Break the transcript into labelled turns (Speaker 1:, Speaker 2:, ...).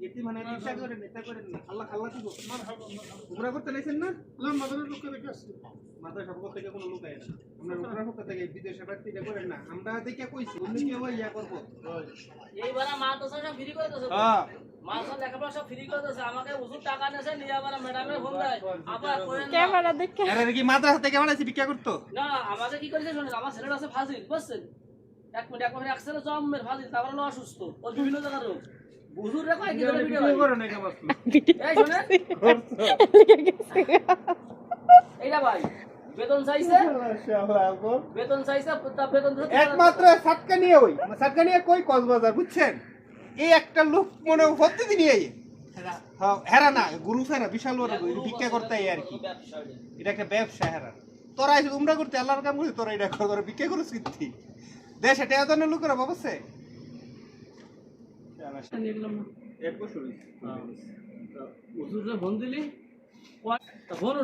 Speaker 1: এটি মানে ইচ্ছা করেন এটা করেন না আল্লাহ আল্লাহ দিব উমরা করতে লাইছেন না আল্লাহ মাদারের লোক থেকে আসছে মাদার সব থেকে কোনো লোক আয় না আমরা উমরা করতে থেকে বিদেশে বাড়তিটা করেন না আমরা দেখে কইছি অন্য কেউ ইয়া করব
Speaker 2: এইবার মা তো সব ফ্রি করে দিয়েছে হ্যাঁ মা সব লেখাপড়া সব ফ্রি করে দিয়েছে আমাকে ওষুধ টাকা নেছে নিয়ে আবার ম্যাডামে ফোন দেয় আবার
Speaker 3: ক্যামেরা দেখে
Speaker 1: আরে কি মাদ্রাসা থেকে বানাইছি ভিক্ষা করতো
Speaker 2: না আমাকে কি করেছে শুনুন আমার ছেলেটা আছে ফাজিল বুঝছেন এক মিনিট এক ছেলে জম্মের ফাজিল তারপরে হলো অসুস্থ ও বিভিন্ন জায়গার রোগ বুঝুর রে কয় কি ধরে ভিডিও
Speaker 1: করে না কেমন
Speaker 2: এই শুনে এইটা ভাই বেতন চাইছে বেতন চাইছে তা বেতন দিতে
Speaker 1: একমাত্র সাতকা নিয়ে ওই সাতকা নিয়ে কই কক্সবাজার বুঝছেন এই একটা লোক মনে প্রতিদিন এই হেরা না গুরু ফেরা বিশাল বড় ভিক্ষা করতে আর কি এটা একটা ব্যবসা হেরা তোরা এসে উমরা করতে আল্লাহর কাম করছিস তোরা এটা করে ভিক্ষা করছিস কি দেশে টেয়া তো লোকেরা বাবছে
Speaker 2: এক বছর ওষুধে ফোন দিলি ফোন